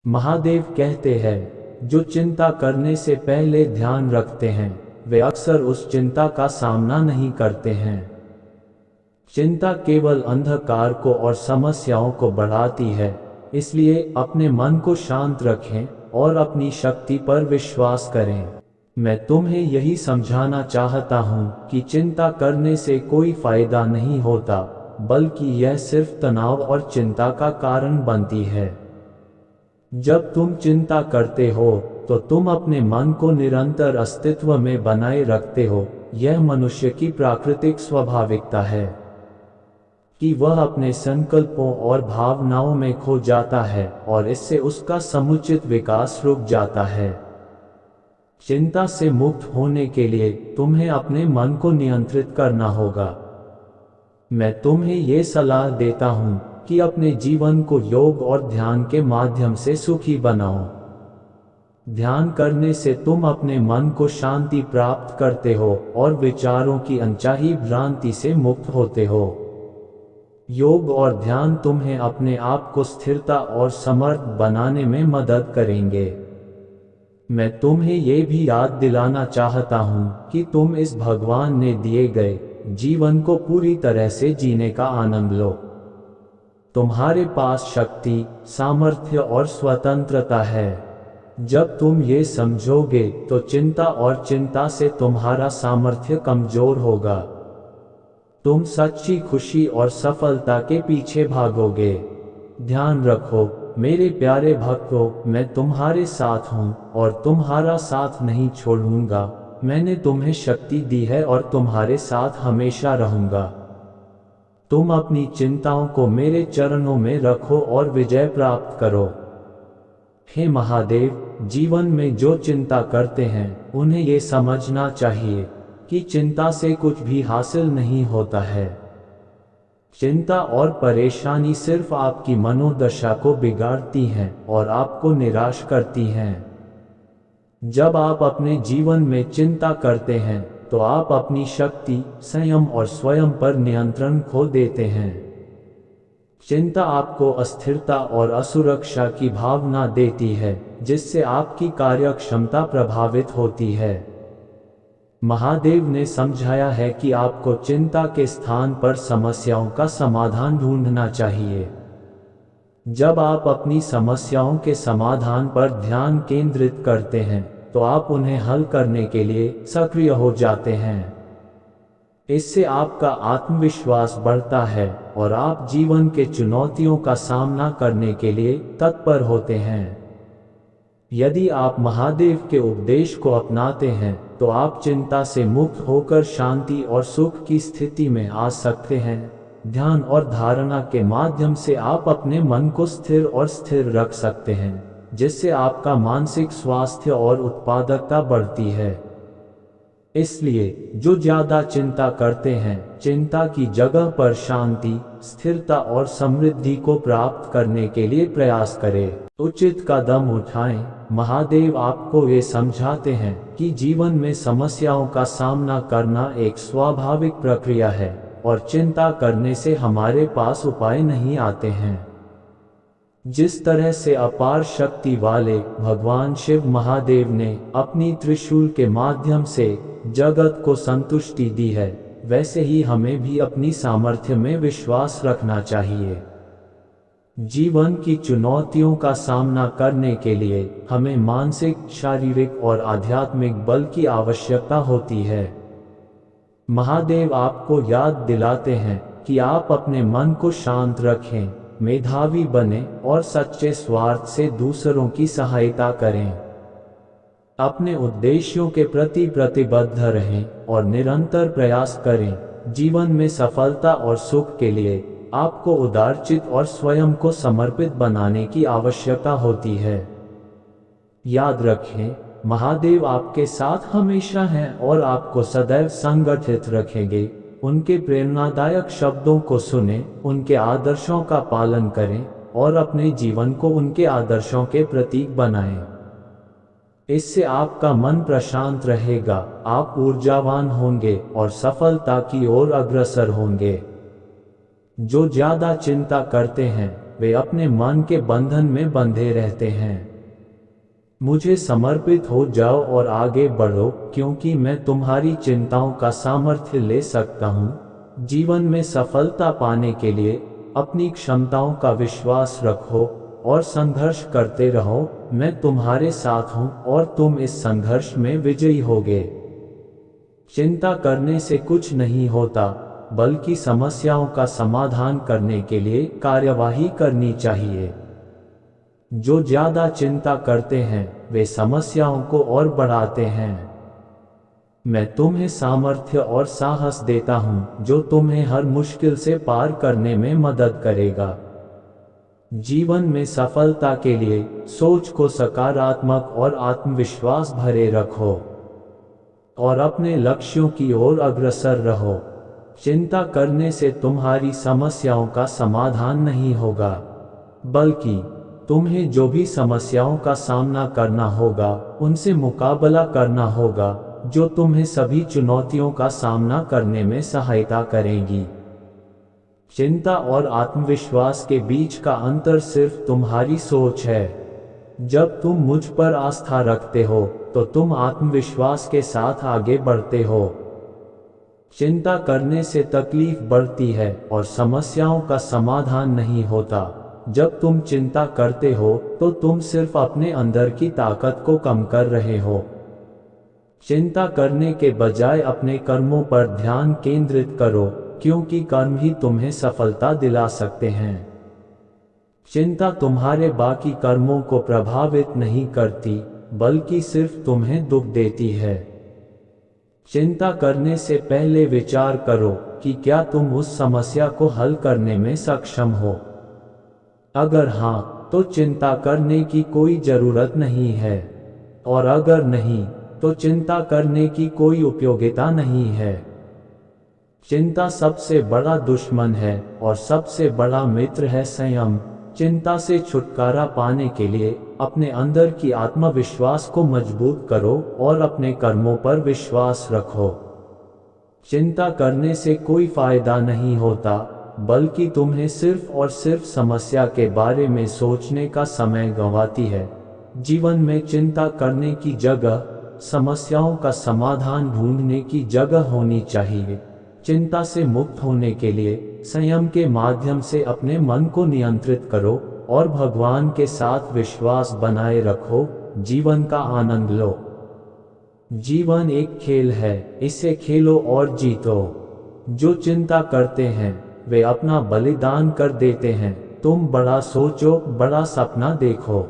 महादेव कहते हैं, जो चिंता करने से पहले ध्यान रखते हैं वे अक्सर उस चिंता का सामना नहीं करते हैं। चिंता केवल अंधकार को और समस्याओं को बढ़ाती है, इसलिए अपने मन को शांत रखें और अपनी शक्ति पर विश्वास करें। मैं तुम्हें यही समझाना चाहता हूँ कि चिंता करने से कोई फायदा नहीं होता, बल्कि यह सिर्फ तनाव और चिंता का कारण बनती है। जब तुम चिंता करते हो तो तुम अपने मन को निरंतर अस्तित्व में बनाए रखते हो। यह मनुष्य की प्राकृतिक स्वाभाविकता है कि वह अपने संकल्पों और भावनाओं में खो जाता है और इससे उसका समुचित विकास रुक जाता है। चिंता से मुक्त होने के लिए तुम्हें अपने मन को नियंत्रित करना होगा। मैं तुम्हें ये सलाह देता हूँ कि अपने जीवन को योग और ध्यान के माध्यम से सुखी बनाओ। ध्यान करने से तुम अपने मन को शांति प्राप्त करते हो और विचारों की अनचाही भ्रांति से मुक्त होते हो। योग और ध्यान तुम्हें अपने आप को स्थिरता और समर्थ बनाने में मदद करेंगे। मैं तुम्हें ये भी याद दिलाना चाहता हूँ कि तुम इस भगवान ने दिए गए जीवन को पूरी तरह से जीने का आनंद लो। तुम्हारे पास शक्ति, सामर्थ्य और स्वतंत्रता है। जब तुम ये समझोगे तो चिंता से तुम्हारा सामर्थ्य कमजोर होगा। तुम सच्ची खुशी और सफलता के पीछे भागोगे। ध्यान रखो मेरे प्यारे भक्तों, मैं तुम्हारे साथ हूँ और तुम्हारा साथ नहीं छोड़ूंगा। मैंने तुम्हें शक्ति दी है और तुम्हारे साथ हमेशा रहूंगा। तुम अपनी चिंताओं को मेरे चरणों में रखो और विजय प्राप्त करो। हे महादेव, जीवन में जो चिंता करते हैं उन्हें ये समझना चाहिए कि चिंता से कुछ भी हासिल नहीं होता है। चिंता और परेशानी सिर्फ आपकी मनोदशा को बिगाड़ती हैं और आपको निराश करती हैं। जब आप अपने जीवन में चिंता करते हैं तो आप अपनी शक्ति, संयम और स्वयं पर नियंत्रण खो देते हैं। चिंता आपको अस्थिरता और असुरक्षा की भावना देती है, जिससे आपकी कार्यक्षमता प्रभावित होती है। महादेव ने समझाया है कि आपको चिंता के स्थान पर समस्याओं का समाधान ढूंढना चाहिए। जब आप अपनी समस्याओं के समाधान पर ध्यान केंद्रित करते हैं तो आप उन्हें हल करने के लिए सक्रिय हो जाते हैं। इससे आपका आत्मविश्वास बढ़ता है और आप जीवन के चुनौतियों का सामना करने के लिए तत्पर होते हैं। यदि आप महादेव के उपदेश को अपनाते हैं तो आप चिंता से मुक्त होकर शांति और सुख की स्थिति में आ सकते हैं। ध्यान और धारणा के माध्यम से आप अपने मन को स्थिर रख सकते हैं, जिससे आपका मानसिक स्वास्थ्य और उत्पादकता बढ़ती है। इसलिए जो ज्यादा चिंता करते हैं, चिंता की जगह पर शांति, स्थिरता और समृद्धि को प्राप्त करने के लिए प्रयास करें। उचित कदम उठाएं। महादेव आपको ये समझाते हैं कि जीवन में समस्याओं का सामना करना एक स्वाभाविक प्रक्रिया है और चिंता करने से हमारे पास उपाय नहीं आते हैं। जिस तरह से अपार शक्ति वाले भगवान शिव महादेव ने अपनी त्रिशूल के माध्यम से जगत को संतुष्टि दी है, वैसे ही हमें भी अपनी सामर्थ्य में विश्वास रखना चाहिए। जीवन की चुनौतियों का सामना करने के लिए हमें मानसिक, शारीरिक और आध्यात्मिक बल की आवश्यकता होती है। महादेव आपको याद दिलाते हैं कि आप अपने मन को शांत रखें, मेधावी बने और सच्चे स्वार्थ से दूसरों की सहायता करें। अपने उद्देश्यों के प्रति प्रतिबद्ध रहें और निरंतर प्रयास करें। जीवन में सफलता और सुख के लिए आपको उदारचित और स्वयं को समर्पित बनाने की आवश्यकता होती है। याद रखें, महादेव आपके साथ हमेशा हैं और आपको सदैव संगठित रखेंगे। उनके प्रेरणादायक शब्दों को सुनें, उनके आदर्शों का पालन करें और अपने जीवन को उनके आदर्शों के प्रतीक बनाएं। इससे आपका मन प्रशांत रहेगा, आप ऊर्जावान होंगे और सफलता की ओर अग्रसर होंगे। जो ज्यादा चिंता करते हैं वे अपने मन के बंधन में बंधे रहते हैं। मुझे समर्पित हो जाओ और आगे बढ़ो, क्योंकि मैं तुम्हारी चिंताओं का सामर्थ्य ले सकता हूँ। जीवन में सफलता पाने के लिए अपनी क्षमताओं का विश्वास रखो और संघर्ष करते रहो। मैं तुम्हारे साथ हूँ और तुम इस संघर्ष में विजयी होगे। चिंता करने से कुछ नहीं होता, बल्कि समस्याओं का समाधान करने के लिए कार्यवाही करनी चाहिए। जो ज्यादा चिंता करते हैं वे समस्याओं को और बढ़ाते हैं। मैं तुम्हें सामर्थ्य और साहस देता हूं जो तुम्हें हर मुश्किल से पार करने में मदद करेगा। जीवन में सफलता के लिए सोच को सकारात्मक और आत्मविश्वास भरे रखो और अपने लक्ष्यों की ओर अग्रसर रहो। चिंता करने से तुम्हारी समस्याओं का समाधान नहीं होगा, बल्कि तुम्हें जो भी समस्याओं का सामना करना होगा उनसे मुकाबला करना होगा, जो तुम्हें सभी चुनौतियों का सामना करने में सहायता करेंगी। चिंता और आत्मविश्वास के बीच का अंतर सिर्फ तुम्हारी सोच है। जब तुम मुझ पर आस्था रखते हो तो तुम आत्मविश्वास के साथ आगे बढ़ते हो। चिंता करने से तकलीफ बढ़ती है और समस्याओं का समाधान नहीं होता। जब तुम चिंता करते हो तो तुम सिर्फ अपने अंदर की ताकत को कम कर रहे हो। चिंता करने के बजाय अपने कर्मों पर ध्यान केंद्रित करो, क्योंकि कर्म ही तुम्हें सफलता दिला सकते हैं। चिंता तुम्हारे बाकी कर्मों को प्रभावित नहीं करती, बल्कि सिर्फ तुम्हें दुख देती है। चिंता करने से पहले विचार करो कि क्या तुम उस समस्या को हल करने में सक्षम हो। अगर हाँ, तो चिंता करने की कोई जरूरत नहीं है, और अगर नहीं, तो चिंता करने की कोई उपयोगिता नहीं है। चिंता सबसे बड़ा दुश्मन है और सबसे बड़ा मित्र है संयम। चिंता से छुटकारा पाने के लिए अपने अंदर की आत्मविश्वास को मजबूत करो और अपने कर्मों पर विश्वास रखो। चिंता करने से कोई फायदा नहीं होता, बल्कि तुम्हें सिर्फ और सिर्फ समस्या के बारे में सोचने का समय गंवाती है। जीवन में चिंता करने की जगह समस्याओं का समाधान ढूंढने की जगह होनी चाहिए। चिंता से मुक्त होने के लिए संयम के माध्यम से अपने मन को नियंत्रित करो और भगवान के साथ विश्वास बनाए रखो। जीवन का आनंद लो। जीवन एक खेल है, इसे खेलो और जीतो। जो चिंता करते हैं वे अपना बलिदान कर देते हैं। तुम बड़ा सोचो, बड़ा सपना देखो।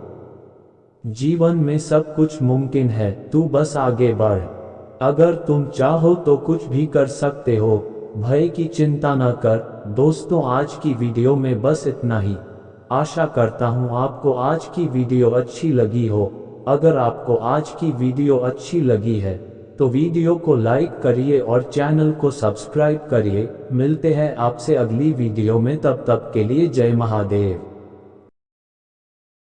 जीवन में सब कुछ मुमकिन है, तू बस आगे बढ़। अगर तुम चाहो तो कुछ भी कर सकते हो। भय की चिंता न कर। दोस्तों, आज की वीडियो में बस इतना ही। आशा करता हूँ आपको आज की वीडियो अच्छी लगी हो। अगर आपको आज की वीडियो अच्छी लगी है तो वीडियो को लाइक करिए और चैनल को सब्सक्राइब करिए। मिलते हैं आपसे अगली वीडियो में, तब तक के लिए जय महादेव।